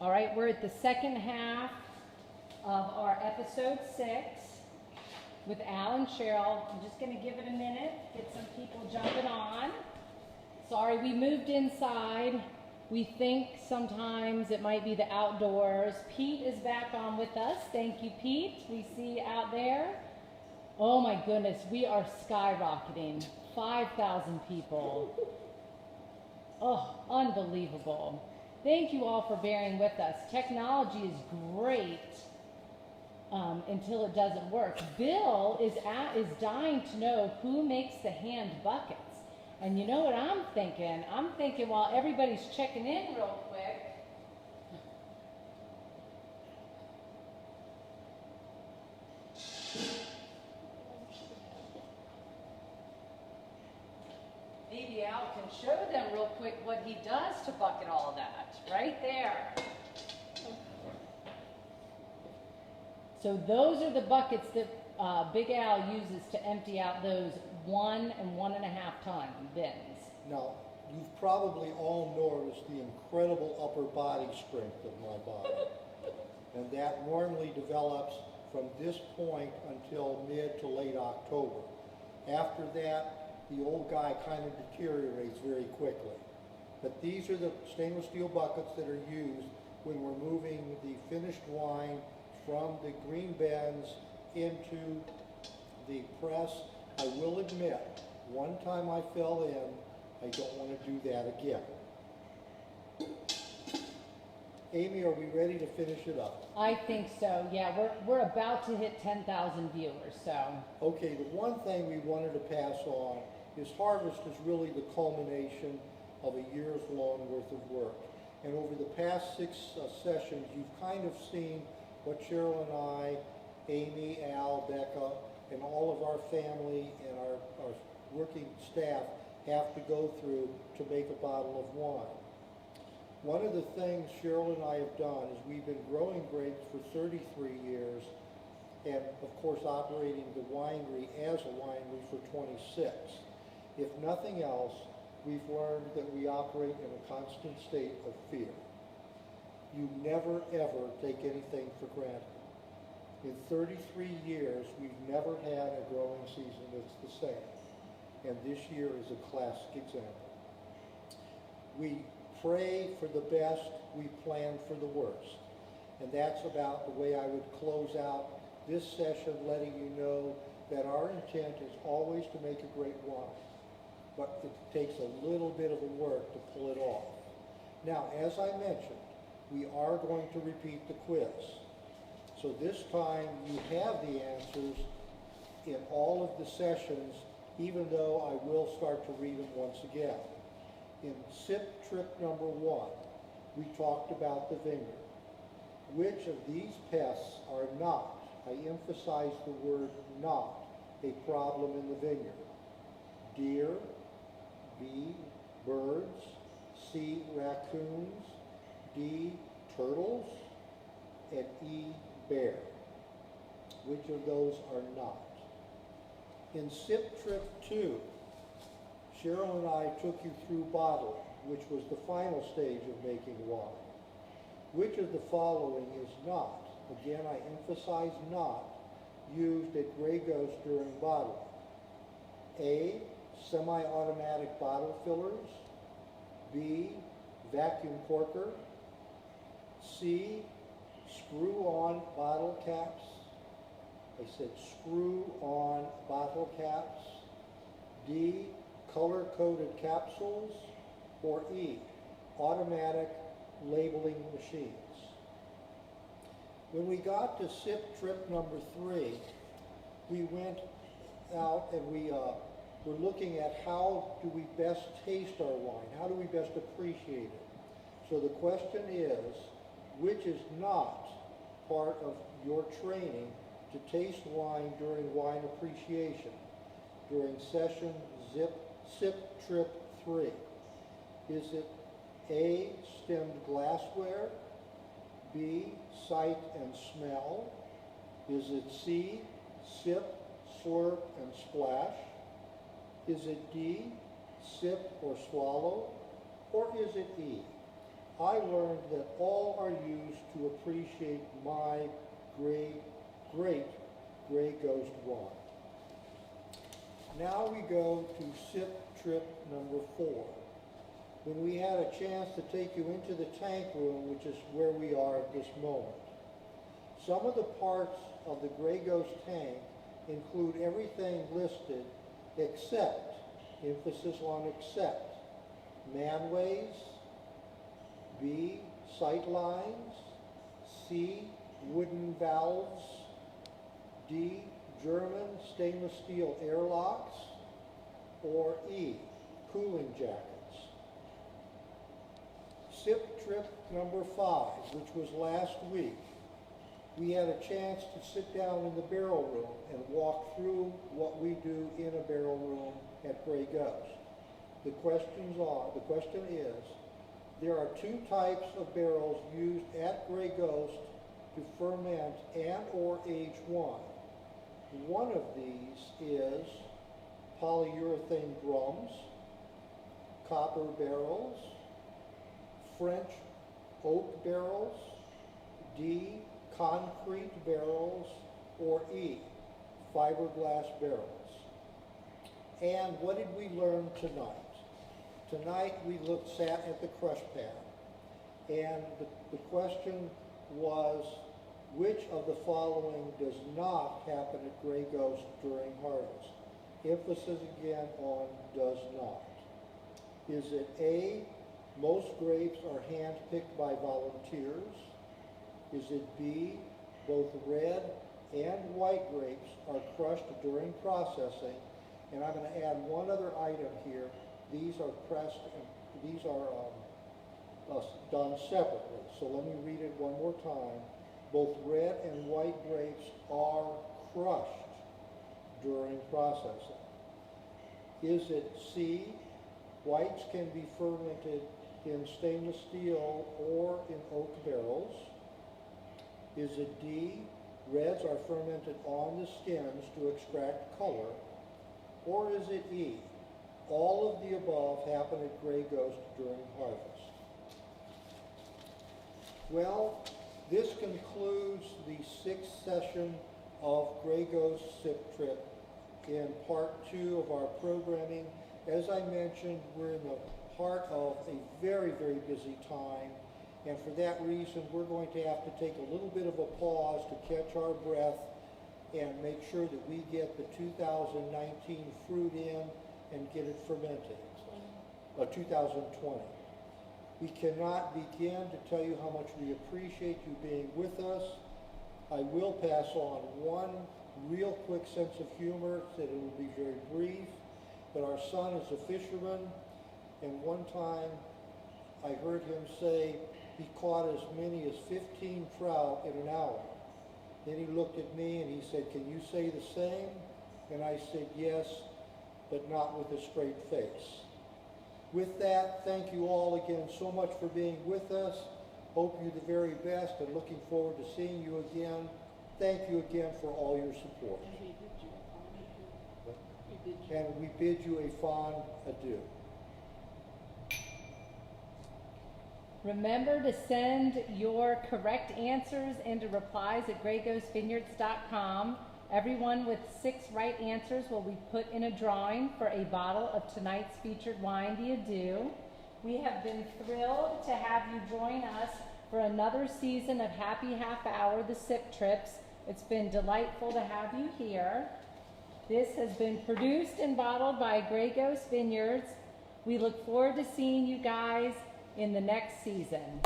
All right, we're at the second half of our episode 6 with Al and Cheryl. I'm just going to give it a minute, get some people jumping on. Sorry, we moved inside. We think sometimes it might be the outdoors. Pete is back on with us. Thank you, Pete. We see you out there. Oh my goodness, we are skyrocketing. 5,000 people. Oh, unbelievable. Thank you all for bearing with us. Technology is great until it doesn't work. Bill is dying to know who makes the hand buckets. And you know what I'm thinking? I'm thinking while everybody's checking in real quick, maybe Al can show them real quick what he does to bucket all of that. Right there. So those are the buckets that Big Al uses to empty out those 1 and 1.5 ton bins. Now, you've probably all noticed the incredible upper body strength of my body. And that normally develops from this point until mid to late October. After that, the old guy kind of deteriorates very quickly. But these are the stainless steel buckets that are used when we're moving the finished wine from the green bins into the press. I will admit, one time I fell in, I don't want to do that again. Amy, are we ready to finish it up? I think so. Yeah, we're about to hit 10,000 viewers, so. Okay, the one thing we wanted to pass on is Harvest is really the culmination of a year's long worth of work. And over the past 6 sessions, you've kind of seen what Cheryl and I, Amy, Al, Becca, and all of our family and our working staff have to go through to make a bottle of wine. One of the things Cheryl and I have done is we've been growing grapes for 33 years and, of course, operating the winery as a winery for 26. If nothing else, we've learned that we operate in a constant state of fear. You never, ever take anything for granted. In 33 years, we've never had a growing season that's the same. And this year is a classic example. We pray for the best, we plan for the worst. And that's about the way I would close out this session, letting you know that our intent is always to make a great wine. But it takes a little bit of work to pull it off. Now, as I mentioned, we are going to repeat the quiz. So this time you have the answers in all of the sessions, even though I will start to read them once again. In SIP trip number 1, we talked about the vineyard. Which of these pests are not, I emphasize the word not, a problem in the vineyard? Deer, B, birds, C, raccoons, D, turtles, and E, bear. Which of those are not? In SIP trip 2, Cheryl and I took you through bottling, which was the final stage of making wine. Which of the following is not, again I emphasize not, used at Grey Ghost during bottling? A, semi-automatic bottle fillers. B, vacuum corker. C, screw-on bottle caps. I said screw-on bottle caps. D, color-coded capsules. Or E, automatic labeling machines. When we got to SIP trip number 3, we went out and we were looking at how do we best taste our wine? How do we best appreciate it? So the question is, which is not part of your training to taste wine during wine appreciation, during session SIP trip 3? Is it A, stemmed glassware, B, sight and smell? Is it C, sip, slurp, and splash? Is it D, sip or swallow? Or is it E, I learned that all are used to appreciate my great Grey Ghost wine. Now we go to sip trip number 4. When we had a chance to take you into the tank room, which is where we are at this moment. Some of the parts of the Grey Ghost tank include everything listed except, emphasis on except, manways, B, sight lines, C, wooden valves, D, German stainless steel airlocks, or E, cooling jackets. Sip trip number 5, which was last week, we had a chance to sit down in the barrel room and walk through what we do in a barrel room at Grey Ghost. The question is, there are 2 types of barrels used at Grey Ghost to ferment and or age wine. One of these is polyurethane drums, copper barrels, French oak barrels, D, concrete barrels, or E, fiberglass barrels. And what did we learn tonight? Tonight we sat at the crush pad, and the question was, which of the following does not happen at Grey Ghost during harvest? Emphasis again on does not. Is it A, most grapes are hand-picked by volunteers? Is it B, both red and white grapes are crushed during processing? And I'm going to add one other item here. These are pressed, and these are done separately. So let me read it one more time. Both red and white grapes are crushed during processing. Is it C, whites can be fermented in stainless steel or in oak barrels? Is it D, reds are fermented on the skins to extract color? Or is it E, all of the above happen at Grey Ghost during harvest? Well, this concludes the 6th session of Grey Ghost Sip Trip in part 2 of our programming. As I mentioned, we're in the heart of a very, very busy time, and for that reason, we're going to have to take a little bit of a pause to catch our breath and make sure that we get the 2019 fruit in and get it fermented. 2020. We cannot begin to tell you how much we appreciate you being with us. I will pass on one real quick sense of humor, that it will be very brief, but our son is a fisherman, and one time I heard him say he caught as many as 15 trout in an hour. Then he looked at me and he said, "Can you say the same?" And I said, "Yes, but not with a straight face." With that, thank you all again so much for being with us. Hope you the very best and looking forward to seeing you again. Thank you again for all your support. And we bid you a fond adieu. Remember to send your correct answers into replies at greyghostvineyards.com. Everyone with 6 right answers will be put in a drawing for a bottle of tonight's featured wine, the Adieu. We have been thrilled to have you join us for another season of Happy Half Hour, the Sip Trips. It's been delightful to have you here. This has been produced and bottled by Grey Ghost Vineyards. We look forward to seeing you guys in the next season.